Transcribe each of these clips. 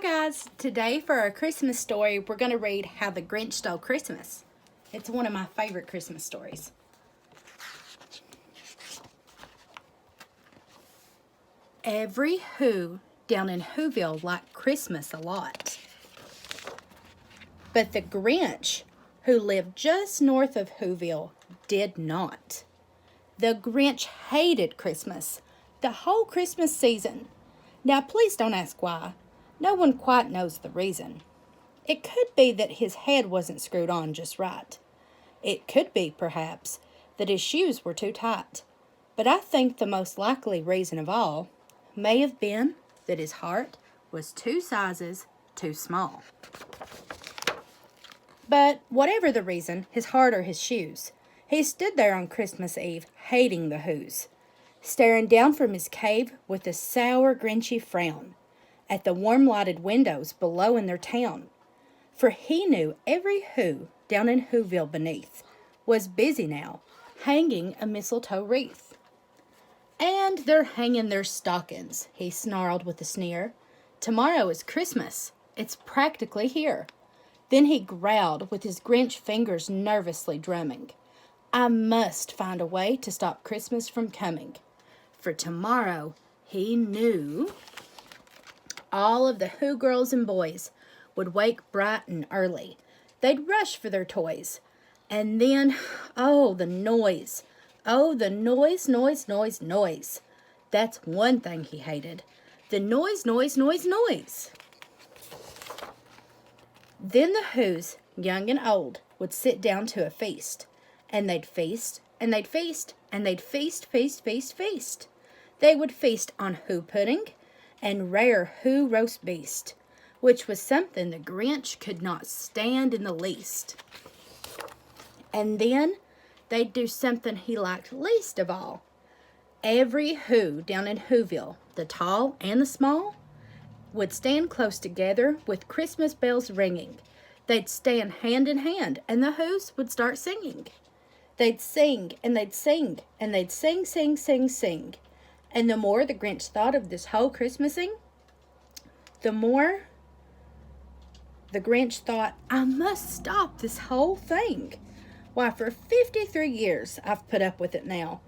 Hi guys, today for our Christmas story we're going to read How the Grinch Stole Christmas. It's one of my favorite Christmas stories. Every Who down in Whoville liked Christmas a lot. But the Grinch, who lived just north of Whoville, did not. The Grinch hated Christmas, the whole Christmas season. Now please don't ask why. No one quite knows the reason. It could be that his head wasn't screwed on just right. It could be, perhaps, that his shoes were too tight. But I think the most likely reason of all may have been that his heart was 2 sizes too small. But whatever the reason, his heart or his shoes, he stood there on Christmas Eve hating the Whos, staring down from his cave with a sour, Grinchy frown at the warm-lighted windows below in their town. For he knew every Who down in Whoville beneath was busy now, hanging a mistletoe wreath. "And they're hanging their stockings," he snarled with a sneer. "Tomorrow is Christmas. It's practically here." Then he growled with his Grinch fingers nervously drumming. "I must find a way to stop Christmas from coming." For tomorrow, he knew, all of the Who girls and boys would wake bright and early. They'd rush for their toys. And then, oh, the noise. Oh, the noise, noise, noise, noise. That's one thing he hated. The noise, noise, noise, noise. Then the Whos, young and old, would sit down to a feast. And they'd feast, and they'd feast, and they'd feast, feast, feast, feast. They would feast on Who pudding and rare Who roast beast, which was something the Grinch could not stand in the least. And then they'd do something he liked least of all. Every Who down in Whoville, the tall and the small, would stand close together with Christmas bells ringing. They'd stand hand in hand, and the Whos would start singing. They'd sing, and they'd sing, and they'd sing, sing, sing, sing. And the more the Grinch thought of this whole Christmasing, the more the Grinch thought, "I must stop this whole thing. Why, for 53 years I've put up with it now.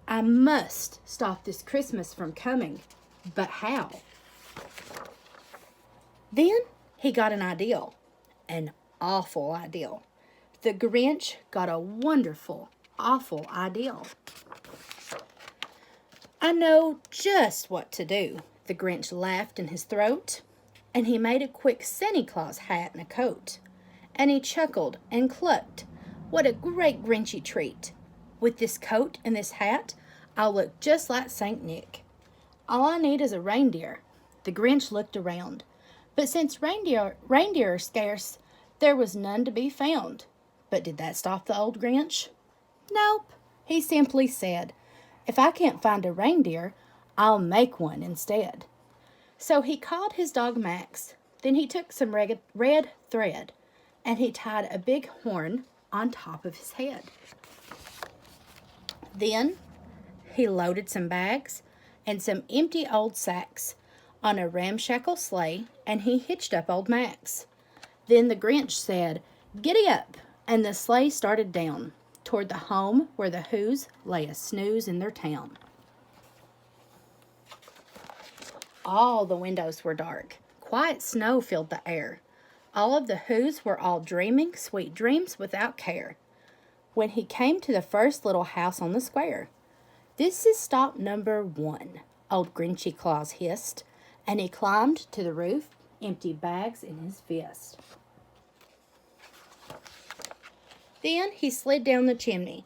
I must stop this Christmas from coming. But how?" Then he got an ideal, an awful ideal. The Grinch got a wonderful, awful ideal. "I know just what to do," the Grinch laughed in his throat. And he made a quick Santa Claus hat and a coat. And he chuckled and clucked. "What a great Grinchy treat. With this coat and this hat, I'll look just like Saint Nick. All I need is a reindeer." The Grinch looked around. But since reindeer are scarce, there was none to be found. But did that stop the old Grinch? Nope. He simply said, "If I can't find a reindeer, I'll make one instead." So he called his dog Max. Then he took some red thread, and he tied a big horn on top of his head. Then he loaded some bags and some empty old sacks on a ramshackle sleigh, and he hitched up old Max. Then the Grinch said, "Giddy up," and the sleigh started down toward the home where the Whos lay a snooze in their town. All the windows were dark. Quiet snow filled the air. All of the Whos were all dreaming sweet dreams without care. When he came to the first little house on the square, "This is stop number 1, old Grinchy Claus hissed, and he climbed to the roof, empty bags in his fist. Then he slid down the chimney,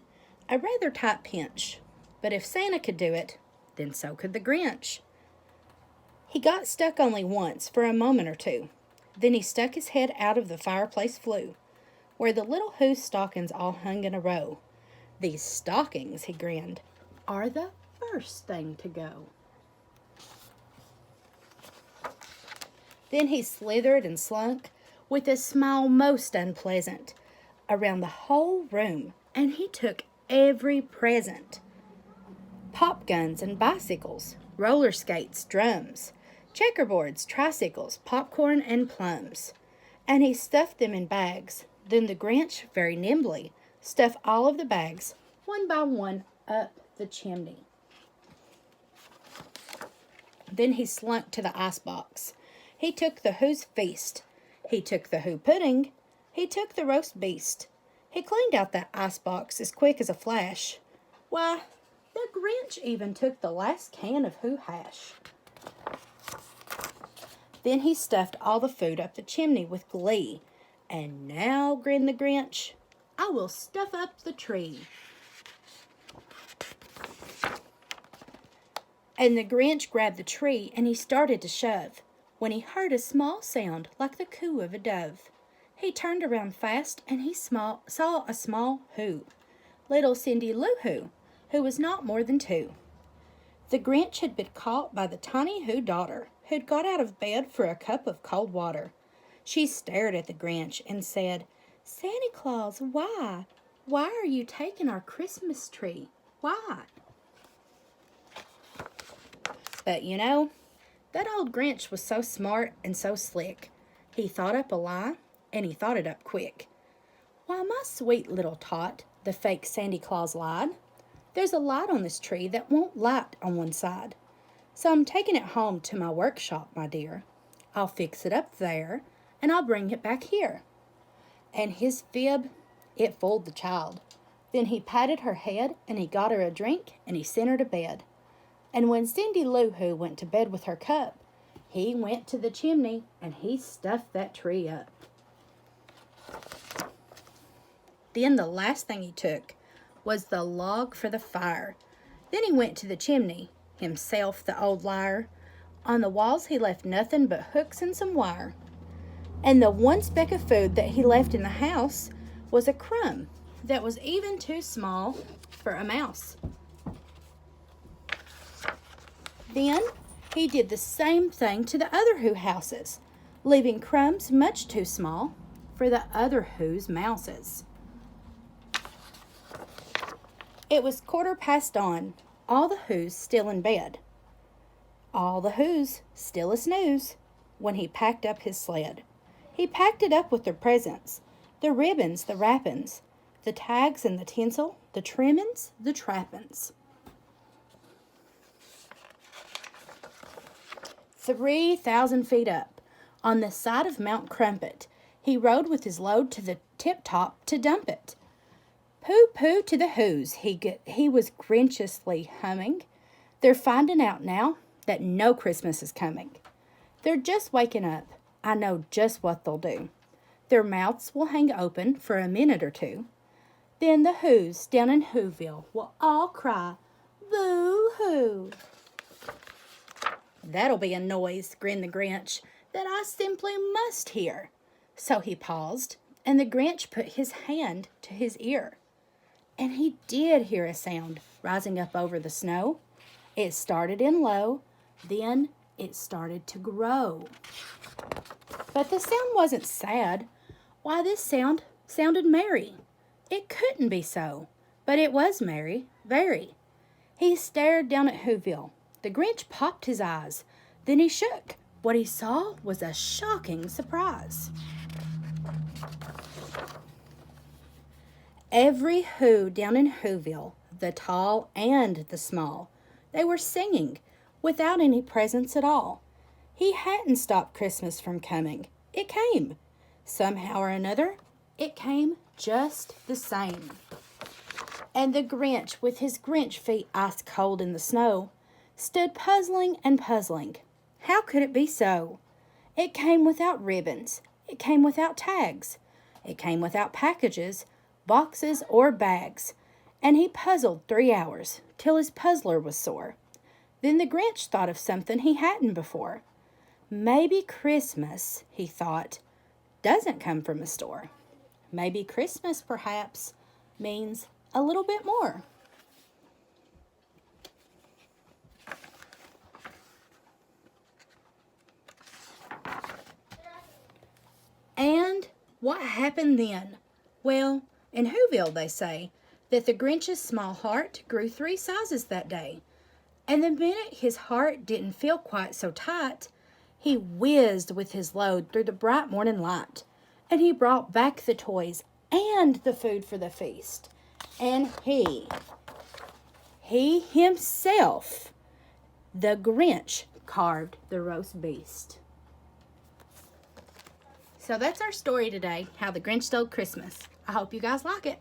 a rather tight pinch. But if Santa could do it, then so could the Grinch. He got stuck only once, for a moment or two. Then he stuck his head out of the fireplace flue, where the little Who's stockings all hung in a row. "These stockings," he grinned, "are the first thing to go." Then he slithered and slunk, with a smile most unpleasant, around the whole room, and he took every present. Pop guns and bicycles, roller skates, drums, checkerboards, tricycles, popcorn, and plums. And he stuffed them in bags. Then the Grinch, very nimbly, stuffed all of the bags, one by one, up the chimney. Then he slunk to the icebox. He took the Who's feast. He took the Who pudding. He took the roast beast. He cleaned out that icebox as quick as a flash. Why, the Grinch even took the last can of Who hash. Then he stuffed all the food up the chimney with glee. And now, grinned the Grinch, I will stuff up the tree. And the Grinch grabbed the tree and he started to shove, when he heard a small sound like the coo of a dove. He turned around fast and he saw a small Who, little Cindy Lou Who was not more than 2. The Grinch had been caught by the tiny Who daughter, who'd got out of bed for a cup of cold water. She stared at the Grinch and said, Santa Claus, why? Why are you taking our Christmas tree? Why? But you know, that old Grinch was so smart and so slick. He thought up a lie, and he thought it up quick. Why, my sweet little tot, the fake Santa Claus lied. There's a light on this tree that won't light on one side. So I'm taking it home to my workshop, my dear. I'll fix it up there, and I'll bring it back here. And his fib, it fooled the child. Then he patted her head, and he got her a drink, and he sent her to bed. And when Cindy Lou Who went to bed with her cup, he went to the chimney, and he stuffed that tree up. Then the last thing he took was the log for the fire. Then he went to the chimney, himself the old liar. On the walls he left nothing but hooks and some wire. And the one speck of food that he left in the house was a crumb that was even too small for a mouse. Then he did the same thing to the other Who houses, leaving crumbs much too small for the other Who's mouses. It was 1:15, all the Who's still in bed. All the Who's still a snooze when he packed up his sled. He packed it up with their presents, the ribbons, the wrappings, the tags and the tinsel, the trimmings, the trappings. 3,000 feet up, on the side of Mount Crumpet, he rode with his load to the tip-top to dump it. Pooh-pooh to the Who's, he was grinchiously humming. They're finding out now that no Christmas is coming. They're just waking up. I know just what they'll do. Their mouths will hang open for a minute or two. Then the Who's down in Whoville will all cry, boo-hoo. That'll be a noise, grinned the Grinch, that I simply must hear. So he paused, and the Grinch put his hand to his ear. And he did hear a sound rising up over the snow. It started in low, then it started to grow. But the sound wasn't sad. Why, this sound sounded merry. It couldn't be so, but it was merry, very. He stared down at Whoville. The Grinch popped his eyes. Then he shook. What he saw was a shocking surprise. Every Who down in Whoville, the tall and the small, they were singing without any presents at all. He hadn't stopped Christmas from coming. It came. Somehow or another, it came just the same. And the Grinch, with his Grinch feet ice cold in the snow, stood puzzling and puzzling. How could it be so? It came without ribbons. It came without tags. It came without packages, boxes, or bags. And he puzzled 3 hours, till his puzzler was sore. Then the Grinch thought of something he hadn't before. Maybe Christmas, he thought, doesn't come from a store. Maybe Christmas, perhaps, means a little bit more. And what happened then? Well, in Whoville they say that the Grinch's small heart grew 3 sizes that day. And the minute his heart didn't feel quite so tight, He whizzed with his load through the bright morning light, and he brought back the toys and the food for the feast. And he himself, the Grinch, carved the roast beast. So that's our story today, How the Grinch Stole Christmas. I hope you guys like it.